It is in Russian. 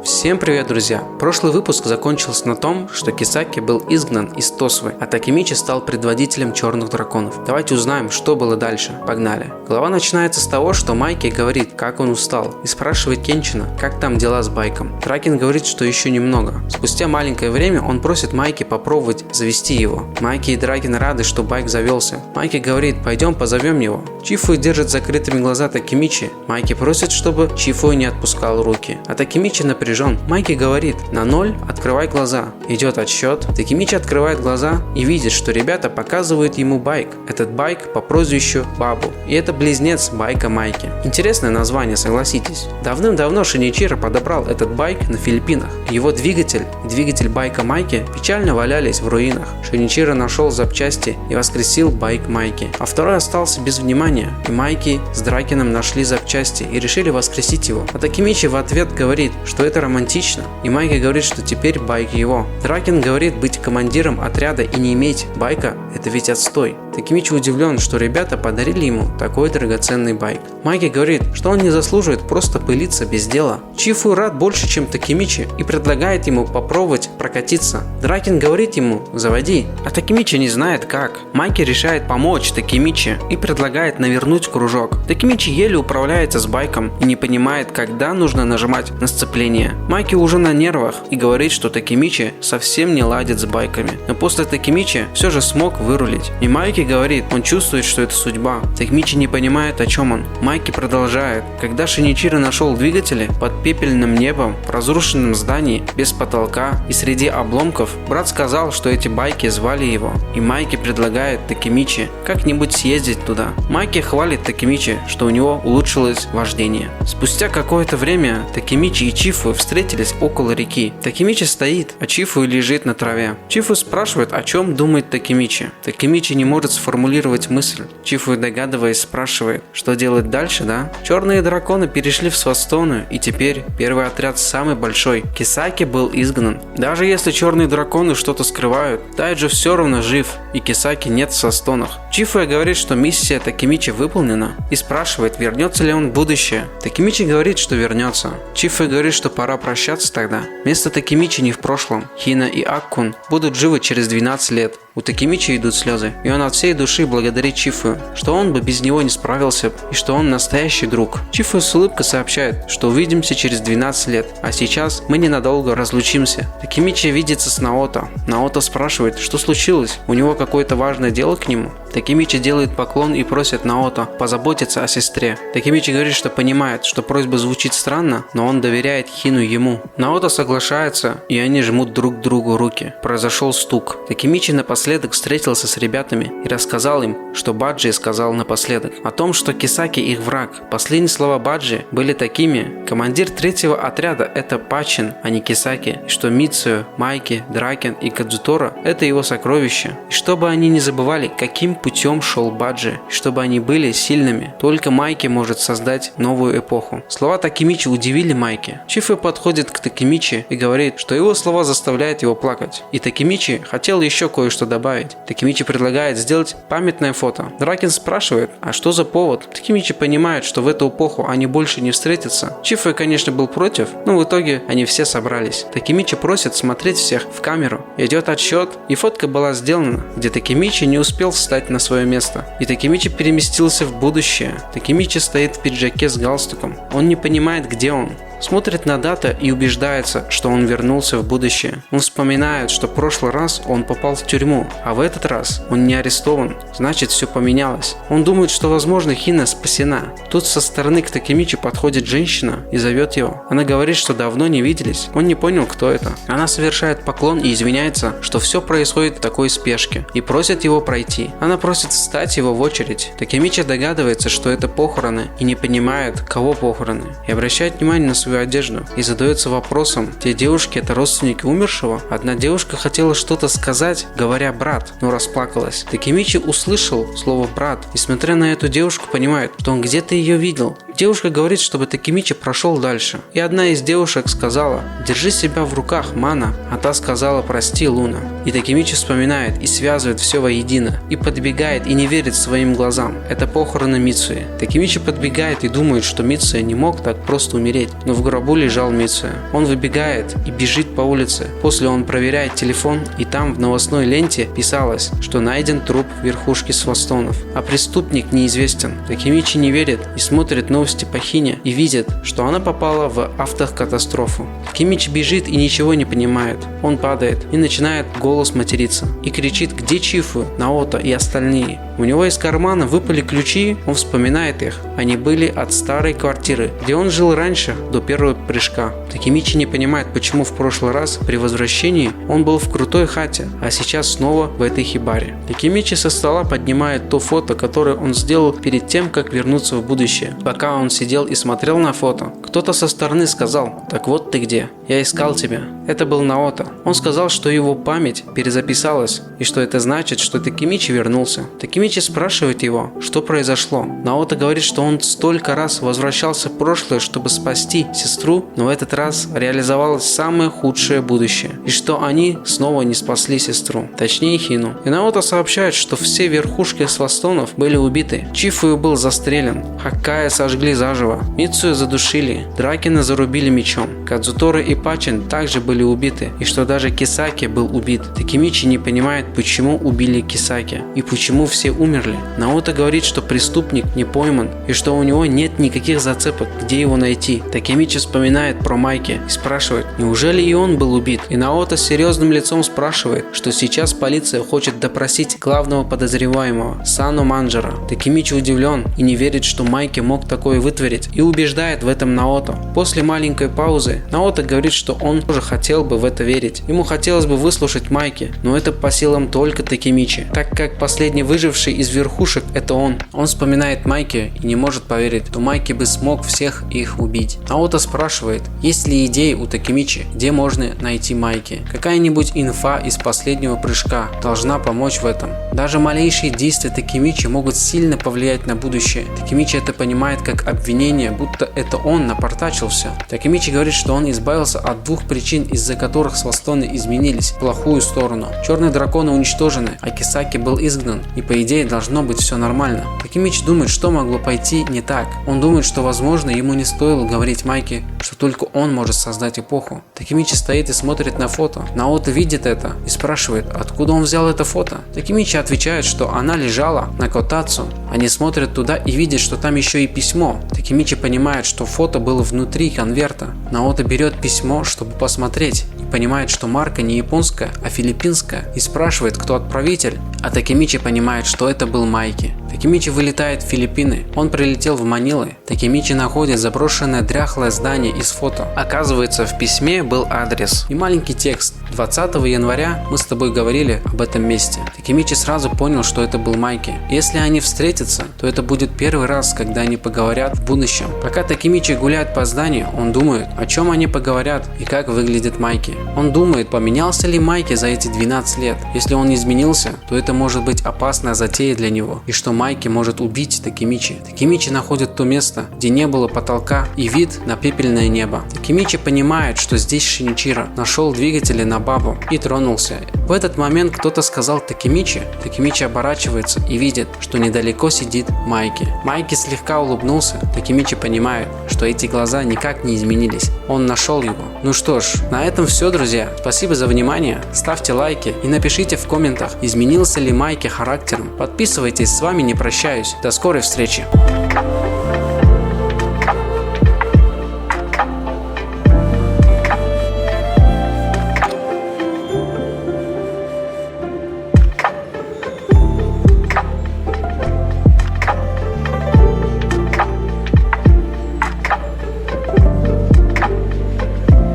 Всем привет, друзья! Прошлый выпуск закончился на том, что Кисаки был изгнан из Тосвы, а Такемичи стал предводителем черных драконов. Давайте узнаем, что было дальше. Погнали! Глава начинается с того, что Майки говорит, как он устал, и спрашивает Кенчина, как там дела с байком. Дракен говорит, что еще немного. Спустя маленькое время он просит Майки попробовать завести его. Майки и Дракен рады, что байк завелся. Майки говорит, пойдем позовем его. Чифуй держит закрытыми глаза Такемичи. Майки просит, чтобы Чифуй не отпускал руки. А Такемичи напряжен. Майки говорит, на 0 открывай глаза. Идет отсчет. Такемичи открывает глаза и видит, что ребята показывают ему байк. Этот байк по прозвищу Бабу. И это близнец байка Майки. Интересное название, согласитесь. Давным-давно Шиничиро подобрал этот байк на Филиппинах. Его двигатель и двигатель байка Майки печально валялись в руинах. Шиничиро нашел запчасти и воскресил байк Майки. А второй остался без внимания. И Майки с Дракеном нашли запчасти и решили воскресить его. А Такемичи в ответ говорит, что это романтично, и Майки говорит, что теперь байк его. Дракен говорит, быть командиром отряда и не иметь байка – это ведь отстой. Такемичи удивлен, что ребята подарили ему такой драгоценный байк. Майки говорит, что он не заслуживает просто пылиться без дела. Чифуй рад больше, чем Такемичи, и предлагает ему попробовать прокатиться. Дракен говорит ему, заводи, а Такемичи не знает как. Майки решает помочь Такемичи и предлагает навернуть кружок. Такемичи еле управляется с байком и не понимает, когда нужно нажимать на сцепление. Майки уже на нервах и говорит, что Такемичи совсем не ладит с байками. Но после Такемичи все же смог вырулить. И Майки говорит, он чувствует, что это судьба. Такемичи не понимает, о чем он. Майки продолжает. Когда Шиничиро нашел двигатели под пепельным небом в разрушенном здании без потолка и среди обломков, брат сказал, что эти байки звали его. И Майки предлагает Такемичи как-нибудь съездить туда. Майки хвалит Такемичи, что у него улучшилось вождение. Спустя какое-то время Такемичи и Чифуй встретились около реки. Такемичи стоит, а Чифуй лежит на траве. Чифуй спрашивает, о чем думает Такемичи. Такемичи не может сформулировать мысль. Чифуй, догадываясь, спрашивает, что делать дальше, да? Черные драконы перешли в Свастону, и теперь первый отряд самый большой. Кисаки был изгнан. Даже если черные драконы что-то скрывают, Тайджо все равно жив, и Кисаки нет в Свастонах. Чифуй говорит, что миссия Такемичи выполнена, и спрашивает, вернется ли он в будущее. Такемичи говорит, что вернется. Чифуй говорит, что пора прощаться тогда. Место Такемичи не в прошлом. Хина и Аккун будут живы через 12 лет. У Такемичи идут слезы, и он от всей души благодарит Чифую, что он бы без него не справился, и что он настоящий друг. Чифуя с улыбкой сообщает, что увидимся через 12 лет, а сейчас мы ненадолго разлучимся. Такемичи видится с Наото. Наото спрашивает, что случилось, у него какое-то важное дело к нему. Такемичи делает поклон и просит Наото позаботиться о сестре. Такемичи говорит, что понимает, что просьба звучит странно, но он доверяет Хину ему. Наото соглашается, и они жмут друг другу руки. Произошел стук. Такемичи напоследок встретился с ребятами и рассказал им, что Баджи сказал напоследок. О том, что Кисаки их враг. Последние слова Баджи были такими: командир третьего отряда это Пачин, а не Кисаки. И что Мицуо, Майки, Дракен и Кадзуторо это его сокровище. И чтобы они не забывали, каким путем шел Баджи. И чтобы они были сильными. Только Майки может создать новую эпоху. Слова Такемичи удивили Майки. Чифуй подходит к Такемичи и говорит, что его слова заставляют его плакать. И Такемичи хотел еще кое-что добавить. Такемичи предлагает сделать памятное фото. Дракен спрашивает, а что за повод? Такемичи понимает, что в эту эпоху они больше не встретятся. Чифуй, конечно, был против, но в итоге они все собрались. Такемичи просит смотреть всех в камеру. Идет отсчет, и фотка была сделана, где Такемичи не успел встать на свое место. И Такемичи переместился в будущее. Такемичи стоит в пиджаке с галстуком. Он не понимает, где он. Смотрит на дату и убеждается, что он вернулся в будущее. Он вспоминает, что в прошлый раз он попал в тюрьму, а в этот раз он не арестован. Значит, все поменялось. Он думает, что, возможно, Хина спасена. Тут со стороны к Такемичи подходит женщина и зовет его. Она говорит, что давно не виделись. Он не понял, кто это. Она совершает поклон и извиняется, что все происходит в такой спешке, и просит его пройти. Она просит встать его в очередь. Такемичи догадывается, что это похороны, и не понимает, кого похороны, и обращает внимание на свою одежду и задается вопросом, те девушки это родственники умершего? Одна девушка хотела что-то сказать, говоря брат, но расплакалась. Такемичи услышал слово брат и, смотря на эту девушку, понимает, что он где-то ее видел. Девушка говорит, чтобы Такемичи прошел дальше. И одна из девушек сказала: «Держи себя в руках, Мана», а та сказала: «Прости, Луна». И Такемичи вспоминает и связывает все воедино, и подбегает и не верит своим глазам. Это похороны Мицуи. Такемичи подбегает и думает, что Мицуя не мог так просто умереть, но в гробу лежал Мицуя. Он выбегает и бежит по улице. После он проверяет телефон, и там в новостной ленте писалось, что найден труп верхушки Свастонов, а преступник неизвестен. Такемичи не верит и смотрит новости по Хине и видит, что она попала в автокатастрофу. Такемичи бежит и ничего не понимает. Он падает и начинает голос материться и кричит: «Где Чифу, Наото и остальные?». У него из кармана выпали ключи, он вспоминает их. Они были от старой квартиры, где он жил раньше, до первого прыжка. Такемичи не понимает, почему в прошлый раз при возвращении он был в крутой хате, а сейчас снова в этой хибаре. Такемичи со стола поднимает то фото, которое он сделал перед тем, как вернуться в будущее. Пока он сидел и смотрел на фото, кто-то со стороны сказал: «Так вот ты где, я искал тебя». Это был Наото. Он сказал, что его память перезаписалась, и что это значит, что Такемичи вернулся. Такемичи спрашивает его, что произошло. Наото говорит, что он столько раз возвращался в прошлое, чтобы спасти сестру, но в этот раз реализовалось самое худшее будущее, и что они снова не спасли сестру, точнее Хину. И Наото сообщает, что все верхушки Свастонов были убиты. Чифую был застрелен, Хаккая сожгли заживо, Мицую задушили, Дракена зарубили мечом, Кадзуторы и Пачин также были убиты, и что даже Кисаки был убит. Такемичи не понимает, почему убили Кисаки и почему все умерли. Наото говорит, что преступник не пойман и что у него нет никаких зацепок, где его найти. Такемичи вспоминает про Майки и спрашивает, неужели и он был убит? И Наото с серьезным лицом спрашивает, что сейчас полиция хочет допросить главного подозреваемого Сану Манджера. Такемичи удивлен и не верит, что Майки мог такое вытворить, и убеждает в этом Наото. После маленькой паузы Наото говорит, что он тоже хотел бы в это верить. Ему хотелось бы выслушать Майки, но это по силам только Такемичи, так как последний выживший из верхушек это он. Он вспоминает Майки и не может поверить, что Майки бы смог всех их убить. Наото спрашивает, есть ли идеи у Такемичи, где можно найти Майки. Какая-нибудь инфа из последнего прыжка должна помочь в этом. Даже малейшие действия Такемичи могут сильно повлиять на будущее. Такемичи это понимает как обвинение, будто это он напортачил все. Такемичи говорит, что он избавился от двух причин, из-за которых Свастоны изменились в плохую сторону. Черные драконы уничтожены, а Кисаки был изгнан, и по идее должно быть все нормально. Такемичи думает, что могло пойти не так. Он думает, что возможно ему не стоило говорить Майки, что только он может создать эпоху. Такемичи стоит и смотрит на фото. Наото видит это и спрашивает, откуда он взял это фото. Такемичи отвечает, что она лежала на Котацу. Они смотрят туда и видят, что там еще и письмо. Такемичи понимает, что фото было внутри конверта. Наото берет письмо, чтобы посмотреть, и понимает, что марка не японская, а филиппинская, и спрашивает, кто отправитель. А Такемичи понимает, что это был Майки. Такемичи вылетает в Филиппины. Он прилетел в Манилу. Такемичи находит заброшенное дряхлое здание из фото. Оказывается, в письме был адрес и маленький текст. 20 января мы с тобой говорили об этом месте. Такемичи сразу понял, что это был Майки. Если они встретятся, то это будет первый раз, когда они поговорят в будущем. Пока Такемичи гуляет по зданию, он думает, о чем они поговорят и как выглядит Майки. Он думает, поменялся ли Майки за эти 12 лет. Если он не изменился, то это может быть опасная затея для него, и что Майки может убить Такемичи. Такемичи находит то место, где не было потолка и вид на пепельное небо. Такемичи понимает, что здесь Шиничиро нашел двигатели на бабу и тронулся. В этот момент кто-то сказал Такемичи. Такемичи оборачивается и видит, что недалеко сидит Майки. Майки слегка улыбнулся. Такемичи понимает, что эти глаза никак не изменились. Он нашел его. Ну что ж, на этом все, друзья. Спасибо за внимание. Ставьте лайки и напишите в комментах, изменился ли Майки характером. Подписывайтесь, с вами не прощаюсь. До скорой встречи.